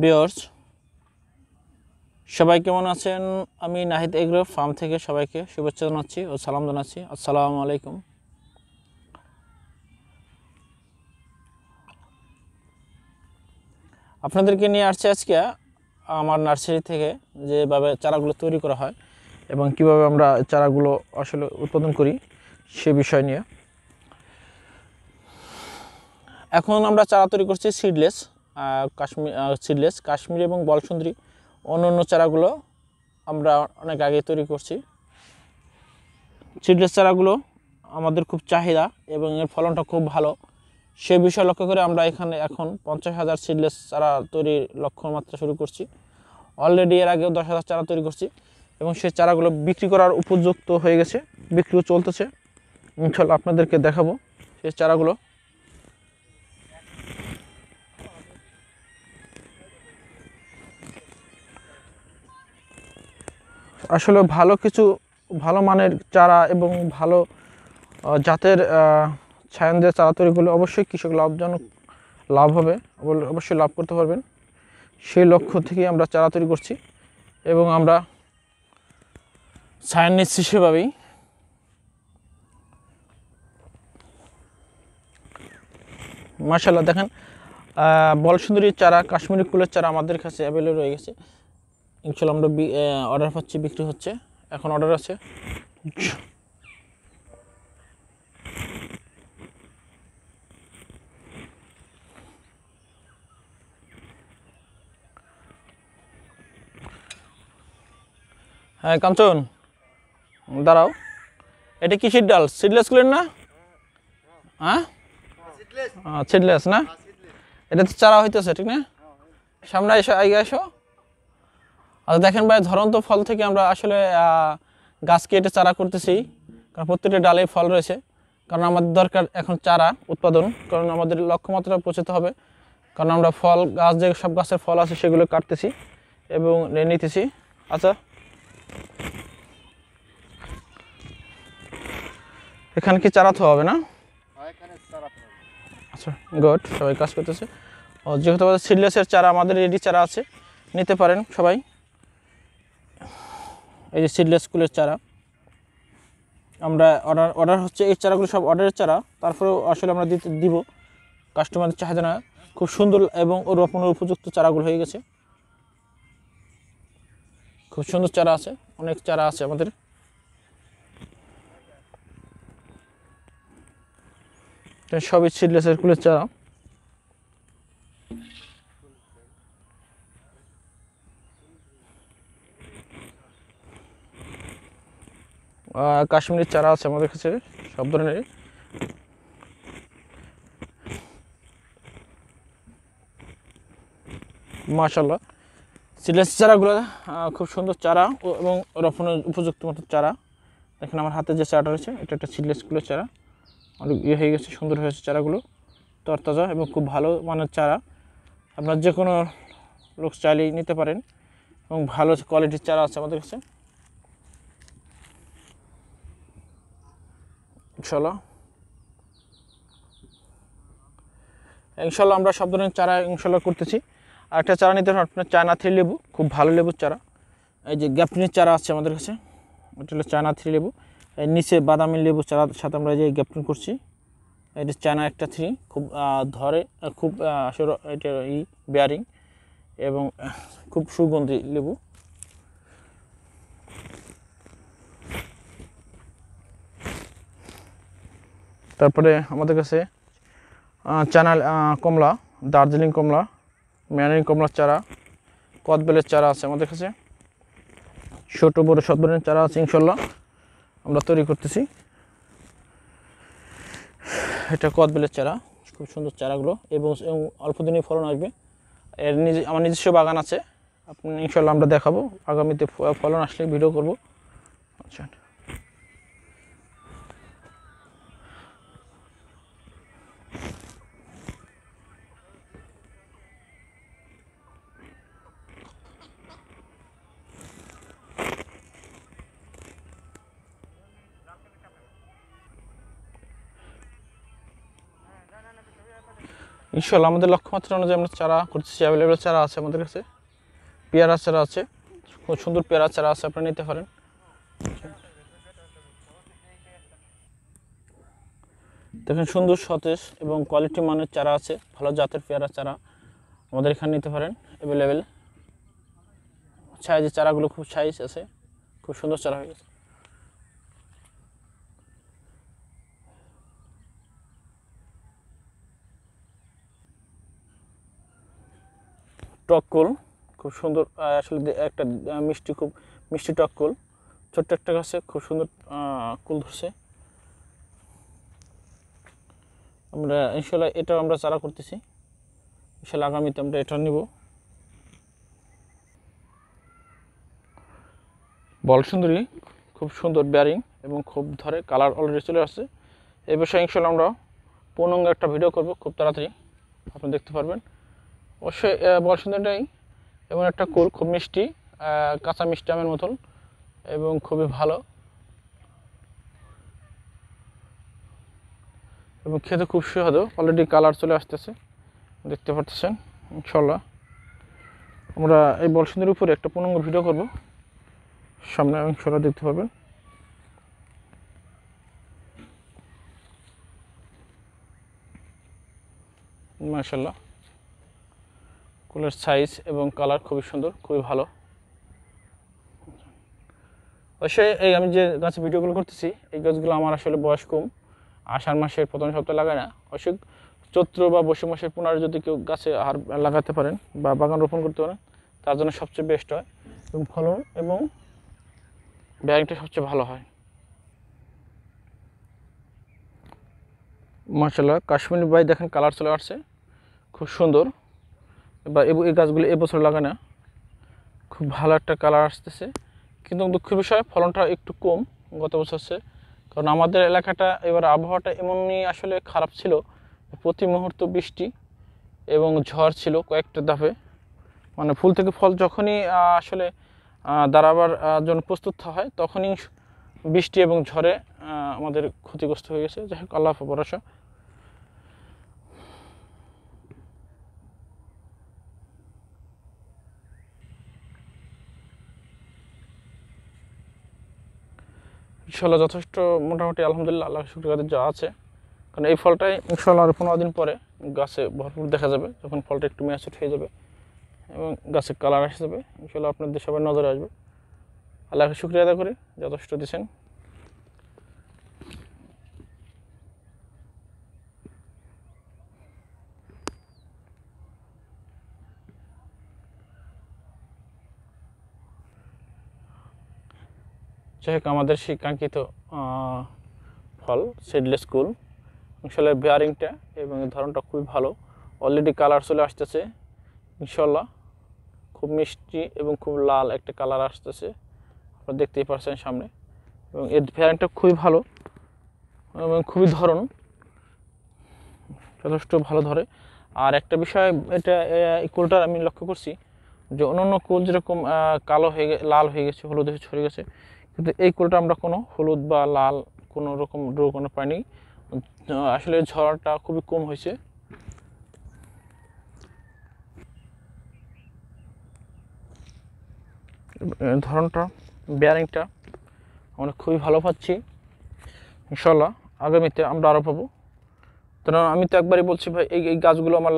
Viewers সবাই কেমন আছেন? আমি নাহিদ এগ্রো ফার্ম থেকে সবাইকে শুভেচ্ছা জানাচ্ছি ও সালাম জানাচ্ছি। আসসালামু আলাইকুম। আপনাদেরকে নিয়ে আসছি আজকে আমার নার্সারি থেকে যেভাবে চারাগুলো তৈরি করা হয় এবং কিভাবে আমরা চারাগুলো আসলে উৎপাদন করি সে বিষয় নিয়ে। এখন আমরা চারা তৈরি করছি কাশ্মীরি এবং বলসুন্দরী। অন্য চারাগুলো আমরা অনেক আগে তৈরি করছি। সিডলেস চারাগুলো আমাদের খুব চাহিদা এবং এর ফলনটা খুব ভালো। সে বিষয় লক্ষ্য করে আমরা এখানে এখন 50,000 সিডলেস চারা তৈরির লক্ষ্যমাত্রা শুরু করছি। অলরেডি এর আগেও 10,000 চারা তৈরি করছি এবং সেই চারাগুলো বিক্রি করার উপযুক্ত হয়ে গেছে, বিক্রিও চলতেছে। ইনশাআল্লাহ আপনাদেরকে দেখাবো সেই চারাগুলো। আসলে ভালো মানের চারা এবং ভালো জাতের ছায়ানদের চারা তৈরি করলে অবশ্যই কৃষক লাভ হবে, অবশ্যই লাভ করতে পারবেন। সেই লক্ষ্য থেকেই আমরা চারা তৈরি করছি এবং আমরা ছায়ান নিচ্ছি সেভাবেই। মাশাআল্লাহ দেখেন, বলসুন্দরীর চারা, কাশ্মীরি কুলের চারা আমাদের কাছে অ্যাভেলেবল হয়ে গেছে। ইনশাআল্লাহ আমরা অর্ডার পাচ্ছি, বিক্রি হচ্ছে, এখন অর্ডার আছে। হ্যাঁ কাঞ্চন, দাঁড়াও, এটা কিসের ডাল? সিডলেস কুলের না? হ্যাঁ সিডলেস না, এটা তো চারা হইতেছে, ঠিক না? সামনে এসো, আগে এসো। আচ্ছা দেখেন ভাই, ধরন্ত ফল থেকে আমরা আসলে গাছ কেটে চারা করতেছি, কারণ প্রত্যেকটা ডালে ফল রয়েছে। কারণ আমাদের দরকার এখন চারা উৎপাদন, কারণ আমাদের লক্ষ্যমাত্রা পৌঁছাতে হবে। কারণ আমরা ফল গাছ, যে সব গাছের ফল আছে সেগুলো কাটতেছি এবং নিতেছি। আচ্ছা এখানে কি চারা তো হবে না? আচ্ছা গুড, সবাই কাজ করতেছে। যেহেতু আমাদের সিডলেসের চারা, আমাদের রেডি চারা আছে, নিতে পারেন সবাই। এই যে সিডলেস কুলের চারা আমরা অর্ডার হচ্ছে, এই চারাগুলো সব অর্ডারের চারা। তারপরেও আসলে আমরা দিব কাস্টমারের চাহিদা না, খুব সুন্দর এবং রোপণের উপযুক্ত চারাগুলো হয়ে গেছে। খুব সুন্দর চারা আছে, অনেক চারা আছে আমাদের। সবই সিডলেসের কুলের চারা। কাশ্মীরের চারা আছে আমাদের কাছে সব ধরনের। মাশাআল্লাহ সিডলেস চারাগুলো খুব সুন্দর চারা এবং রোপণের উপযুক্ত মতো চারা। দেখেন আমার হাতে যে চারাটা রয়েছে, এটা একটা সিডলেস কুলের চারা, অনেক হয়ে গেছে, সুন্দর হয়েছে চারাগুলো, তরতাজা এবং খুব ভালো মানের চারা। আপনার যে কোনো লোক চাইলেই নিতে পারেন এবং ভালো কোয়ালিটির চারা আছে আমাদের কাছে। ইনশাল্লাহ আমরা সব ধরনের চারা ইনশাল্লাহ করতেছি। আর একটা চারা নিতে আপনার চায়না থ্রি লেবু, খুব ভালো লেবুর চারা। এই যে গ্যাপটিনের চারা আছে আমাদের কাছে, এটা হলো চায়না থ্রি লেবু। এর নিচে বাদামি লেবু চারার সাথে আমরা যে গ্যাপটিন করছি, এটা চায়না একটা থ্রি, খুব ধরে, খুব আসলে এটা বেয়ারিং এবং খুব সুগন্ধি লেবু। তারপরে আমাদের কাছে চায়না কমলা, দার্জিলিং কমলা, ম্যানিং কমলার চারা, কদবেলের চারা আছে আমাদের কাছে। ছোট বড় সব ধরনের চারা আছে ইনশাল্লাহ আমরা তৈরি করতেছি। এটা কদবেলের চারা, খুব সুন্দর চারাগুলো এবং অল্প দিনেই ফলন আসবে। আমার নিজস্ব বাগান আছে, আপনি ইনশাল্লাহ আমরা দেখাবো আগামীতে, ফলন আসলে ভিডিও করব। আচ্ছা ইনশাল্লাহ আমাদের লক্ষ্যমাত্রা অনুযায়ী আমরা চারা করতেছি, অ্যাভেলেবেল চারা আছে আমাদের কাছে, পেয়ারা চারা আছে, খুব সুন্দর পেয়ারা চারা আছে, আপনারা নিতে পারেন। দেখেন সুন্দর সতেজ এবং কোয়ালিটি মানের চারা আছে, ভালো জাতের পেয়ারা চারা আমাদের এখানে নিতে পারেন, অ্যাভেলেবেল। সাইজের চারাগুলো খুব সাইজ আছে, খুব সুন্দর চারা হয়ে গেছে। টককুল খুব সুন্দর, আসলে একটা মিষ্টি, খুব মিষ্টি টককুল, ছোট্ট একটা গাছে খুব সুন্দর কুল ধরছে। আমরা ইনশাল্লাহ এটাও আমরা চারা করতেছি, ইনশাল্লাহ আগামীতে আমরা এটা নিব। বল সুন্দরী খুব সুন্দর ব্যারিং এবং খুব ধরে, কালার অলরেডি চলে আসছে। এই বিষয়ে ইনশাল্লাহ আমরা পূর্ণাঙ্গ একটা ভিডিও করব খুব তাড়াতাড়ি, আপনি দেখতে পারবেন। অবশ্যই বল সুন্দরীটাই এমন একটা কুল, খুব মিষ্টি, কাঁচা মিষ্টি আমের মতন এবং খুবই ভালো এবং খেতে খুব সুস্বাদু। অলরেডি কালার চলে আসতেছে, দেখতে পাচ্ছেন। ইনশাল্লাহ আমরা এই বল সুন্দরীর উপরে একটা পূর্ণাঙ্গ ভিডিও করব সামনে, ইনশাল্লাহ দেখতে পারবেন। মাশাআল্লাহ কুলের সাইজ এবং কালার খুবই সুন্দর, খুবই ভালো। অবশ্যই এই আমি যে গাছের ভিডিওগুলো করতেছি, এই গাছগুলো আমার আসলে বয়স কম, আষাঢ় মাসের প্রথম সপ্তাহে লাগায় না। অবশ্যই চৈত্র বা বৈশাখ মাসের 15 যদি কেউ গাছে লাগাতে পারেন বা বাগান রোপণ করতে পারেন, তার জন্য সবচেয়ে বেস্ট হয় এবং ফলন এবং ব্যাগটা সবচেয়ে ভালো হয়। মাশাআল্লাহ কাশ্মীরি বাই দেখেন কালার চলে আসছে, খুব সুন্দর। বা এই গাছগুলো এবছর লাগানো, খুব ভালো একটা কালার আসতেছে। কিন্তু দুঃখের বিষয় ফলনটা একটু কম গত বছর চেয়ে, কারণ আমাদের এলাকাটা এবার আবহাওয়াটা এমনই আসলে খারাপ ছিল, প্রতি মুহূর্ত বৃষ্টি এবং ঝড় ছিল কয়েকটা ধাপে। মানে ফুল থেকে ফল যখনই আসলে দাঁড়াবার জন্য প্রস্তুত হয়, তখনই বৃষ্টি এবং ঝড়ে আমাদের ক্ষতিগ্রস্ত হয়ে গেছে। যাই হোক, আল্লাহ ভরসা। ইনশাল্লাহ যথেষ্ট মোটামুটি আলহামদুলিল্লাহ, আল্লাহ শুকরিয়া যা আছে, কারণ এই ফলটাই ইনশাল্লাহ আরও 15 দিন পরে গাছে ভরপুর দেখা যাবে, যখন ফলটা একটু ম্যাচুর হয়ে যাবে এবং গাছের কালার এসে যাবে। ইনশাল্লাহ আপনাদের সবার নজরে আসবে। আল্লাহকে শুকরিয়া আদায় করে যথেষ্ট দিয়েছেন। যাই হোক, আমাদের সেই কাঙ্ক্ষিত ফল সিডলেস কুল, ইনশাল্লাহ বেয়ারিংটা এবং ধরনটা খুবই ভালো। অলরেডি কালার চলে আসতেছে, ইনশাল্লাহ খুব মিষ্টি এবং খুব লাল একটা কালার আসতেছে, আপনারা দেখতেই পাচ্ছেন সামনে। এবং এর বেয়ারিংটা খুবই ভালো এবং খুবই ধরন যথেষ্ট ভালো ধরে। আর একটা বিষয়, এটা এই কুলটার আমি লক্ষ্য করছি যে অন্যান্য কুল যেরকম কালো হয়ে লাল হয়ে গেছে, হলুদ হয়ে ছড়ে গেছে, কিন্তু এই কুলটা আমরা কোনো হলুদ বা লাল কোনো রকম ড্রো কোনো পাইনি। আসলে ঝড়টা খুবই কম হয়েছে। ধরনটা, বেয়ারিংটা আমরা খুবই ভালো পাচ্ছি। ইনশাল্লাহ আগামীতে আমরা আরও পাবো। কারণ আমি তো একবারই বলছি ভাই, এই গাছগুলো আমার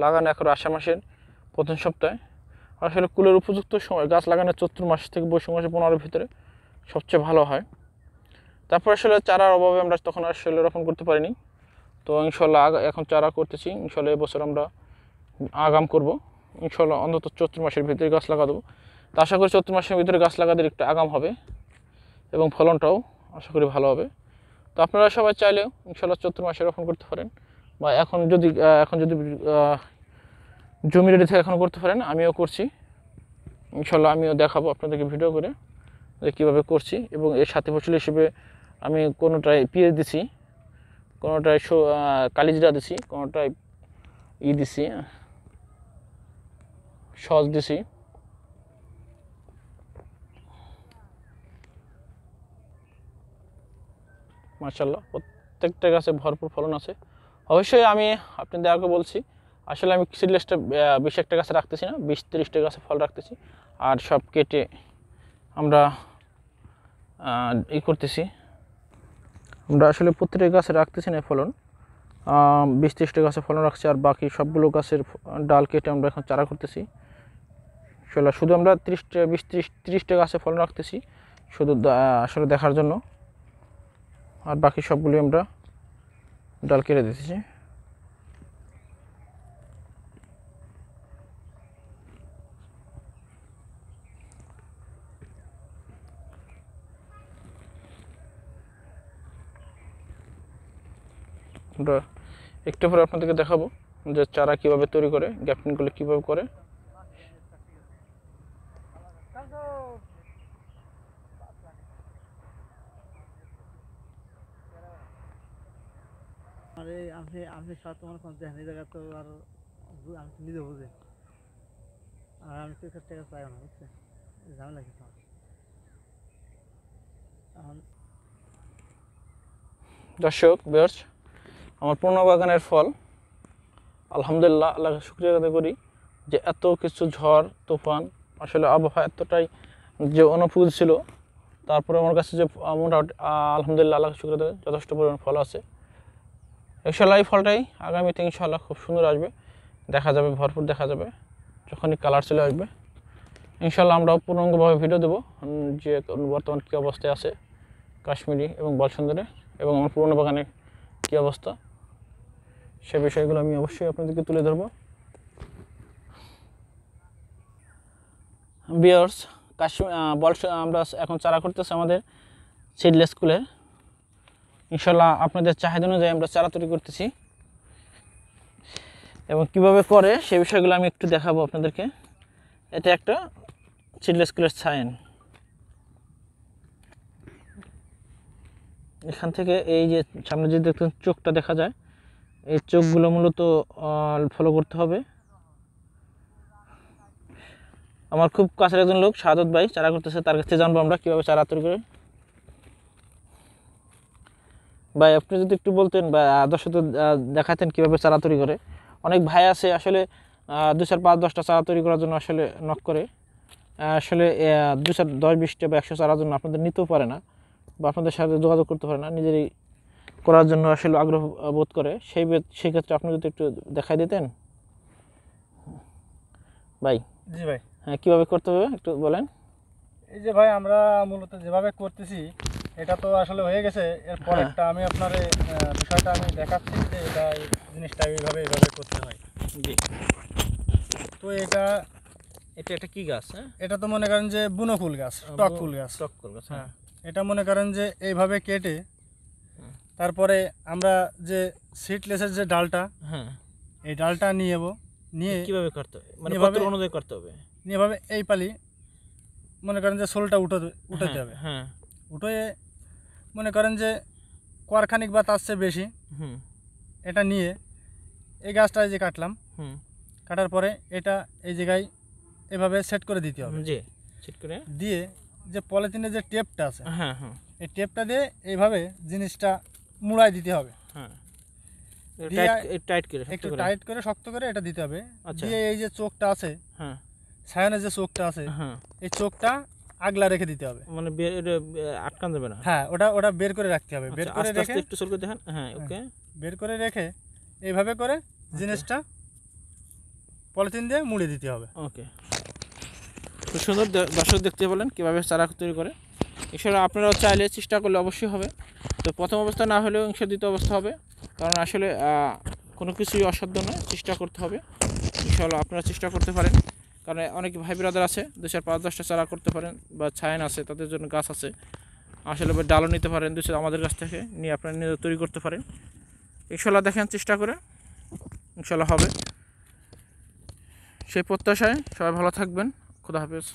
লাগানো এখন আষাঢ় মাসের প্রথম সপ্তাহে। আসলে কুলের উপযুক্ত সময় গাছ লাগানো চৈত্র মাস থেকে বৈশাখ মাসের 15-এর ভিতরে সবচেয়ে ভালো হয়। তারপর আসলে চারার অভাবে আমরা তখন আসলে রোপণ করতে পারিনি। তো ইনশাল্লাহ এখন চারা করতেছি, ইনশাল্লাহ এবছর আমরা আগাম করব। ইনশাল্লাহ অন্তত চৈত্র মাসের ভিতরে গাছ লাগা দেবো। তো আশা করি চৈত্র মাসের ভিতরে গাছ লাগাতে একটু আগাম হবে এবং ফলনটাও আশা করি ভালো হবে। তো আপনারা সবাই চাইলেও ইনশাল্লাহ চৈত্র মাসে রোপণ করতে পারেন, বা এখন যদি জমি রেডি থেকে এখন করতে পারেন। আমিও করছি, ইনশাল্লাহ আমিও দেখাবো আপনাদেরকে ভিডিও করে যে কীভাবে করছি। এবং এর সাথে ফসল হিসেবে আমি কোনোটায় পিএস দিছি, কোনোটায় কালিজিরা দিছি, কোনোটায় দিছি সস দিছি। মাশাআল্লাহ প্রত্যেকটা গাছে ভরপুর ফলন আছে। অবশ্যই আমি আপনাদের আগে বলছি, আসলে আমি সিডলেসটা 21টা গাছে রাখতেছি না, 20-30টা গাছে ফল রাখতেছি, আর সব কেটে আমরা করতেছি। আমরা আসলে প্রত্যেকটা গাছে রাখতেছি না ফলন, 20-30টা গাছে ফলন রাখছি, আর বাকি সবগুলো গাছের ডাল কেটে আমরা এখন চারা করতেছি। শুধু আমরা 30টা গাছে ফলন রাখতেছি শুধু আসলে দেখার জন্য, আর বাকি সবগুলি আমরা ডাল কেটে দিতেছি। আমরা একটু পরে আপনাদেরকে দেখাবো যে চারা কিভাবে তৈরি করে, গ্যাপটিংগুলো কিভাবে করে। আরে আপনি আপনি সব তোমার কোন দেখেন এই জায়গা তো আর আমি তো নিজে বুঝি, আর আমি তো এখান থেকে চাই না, বুঝছেন ঝামেলা কিছু এখন। দর্শক ভিউয়ার্স, আমার পুরনো বাগানের ফল আলহামদুলিল্লাহ, আল্লাহকে শুকরিয়া আদায় করি যে এত কিছু ঝড় তুফান, আসলে আবহাওয়া এতটাই যে অনুকূল ছিল, তারপরে আমার কাছে যে মোটামুটি আলহামদুলিল্লাহ আল্লাহকে শুকরিয়া আদায় যথেষ্ট পরিমাণ ফল আছে। ইনশাআল্লাহ এই ফলটাই আগামীতে ইনশাআল্লাহ খুব সুন্দর আসবে, দেখা যাবে, ভরপুর দেখা যাবে যখনই কালার চলে আসবে। ইনশাআল্লাহ আমরাও পূর্ণাঙ্গভাবে ভিডিও দেবো যে বর্তমান কী অবস্থায় আছে কাশ্মীরি এবং বলসুন্দরে, এবং আমার পুরনো বাগানের কী অবস্থা, সে বিষয়গুলো আমি অবশ্যই আপনাদেরকে তুলে ধরবো। ভিউয়ার্স, আমরা এখন চারা করতেছি আমাদের সিডলেস স্কুলের। ইনশাআল্লাহ আপনাদের চাহিদা অনুযায়ী আমরা চারা তৈরি করতেছি, এবং কিভাবে করে সে বিষয়গুলো আমি একটু দেখাবো আপনাদেরকে। এটা একটা সিডলেস স্কুলের সাইন। এখান থেকে এই যে সামনে যে দেখতেন চোখটা দেখা যায়, এই চোখগুলো মূলত ফলো করতে হবে। আমার খুব কাছের একজন লোক শাহাদত ভাই চারা করতেছে, তার কাছ থেকে জানবো আমরা কীভাবে চারা তৈরি করে। ভাই আপনি যদি একটু বলতেন বা দর্শকদের দেখাতেন কীভাবে চারা তৈরি করে। অনেক ভাই আছে আসলে 2-4-5-10টা চারা তৈরি করার জন্য আসলে নক করে, আসলে 2-10-20টা বা 100 চারার জন্য আপনাদের নিতেও পারে না, বা আপনাদের সাথে যোগাযোগ করতে পারে না, নিজেরই করার জন্য আসলে আগ্রহ বোধ করে। সেই ক্ষেত্রে আপনি যদি একটু দেখাই দিতেন ভাই। জি ভাই, হ্যাঁ, কীভাবে করতে হবে একটু বলেন। এই যে ভাই আমরা মূলত যেভাবে করতেছি এটা তো আসলে হয়ে গেছে, এর পরেরটা আমি আপনার বিষয়টা আমি দেখাচ্ছি যে এটা এই জিনিসটা এইভাবে করতে হয়। জি, তো এটা এটা কি গাছ? হ্যাঁ, এটা তো মনে করেন যে বুনো ফুল গাছ, টক ফুল গাছ। টক ফুল গাছ, হ্যাঁ। এটা মনে করেন যে এইভাবে কেটে তারপরে আমরা যে সিডলেসের যে ডালটা, হ্যাঁ, এই ডালটা নিয়ে কিভাবে করতে হবে, মানে এভাবে কত অনুযায়ী করতে হবে? নিয়ে এভাবে এই পালি মনে করেন যে সোলটা উঠাতে হবে। হ্যাঁ, উঠে মনে করেন যে কোয়ারখানিক বা তার চেয়ে বেশি এটা নিয়ে এই গাছটা যে কাটলাম, কাটার পরে এটা এই জায়গায় এভাবে সেট করে দিতে হবে। জি, সেট করে দিয়ে যে পলিথিনের যে টেপটা আছে, হ্যাঁ হ্যাঁ, এই টেপটা দিয়ে এইভাবে জিনিসটা মুড়াই দিতে হবে। হ্যাঁ, টাইট করে একটু টাইট করে শক্ত করে এটা দিতে হবে। দিয়ে এই যে চোখটা আছে, হ্যাঁ, সায়নের যে চোখটা আছে, হ্যাঁ, এই চোখটা আগলা রেখে দিতে হবে, মানে আটকান যাবে না। হ্যাঁ, ওটা বের করে রাখতে হবে। বের করে রেখে একটু সরকে দেখেন, হ্যাঁ, ওকে, বের করে রেখে এইভাবে করে জিনিসটা পলিথিন দিয়ে মুড়ে দিতে হবে। ওকে, খুব সুন্দর। দর্শক দেখতে বলেন কীভাবে চারা তৈরি করে। ইনশাআল্লাহ আপনারাও চাইলে চেষ্টা করলে অবশ্যই হবে। তো প্রথম অবস্থা না হলেও ইনশাআল্লাহ দ্বিতীয় অবস্থা হবে, কারণ আসলে কোনো কিছুই অসাধ্য নয়, চেষ্টা করতে হবে। ইনশাআল্লাহ আপনারা চেষ্টা করতে পারেন, কারণ অনেক ভাই ব্রাদার আছে 2-4-5-10টা চারা করতে পারেন, বা ছায়ান আছে, তাদের জন্য গাছ আছে, আসলে ডালও নিতে পারেন আমাদের কাছ থেকে নিয়ে আপনারা নিজে তৈরি করতে পারেন। ইনশাআল্লাহ দেখেন চেষ্টা করে, ইনশাআল্লাহ হবে। সেই প্রত্যাশায় সবাই ভালো থাকবেন। খুদা হাফেজ।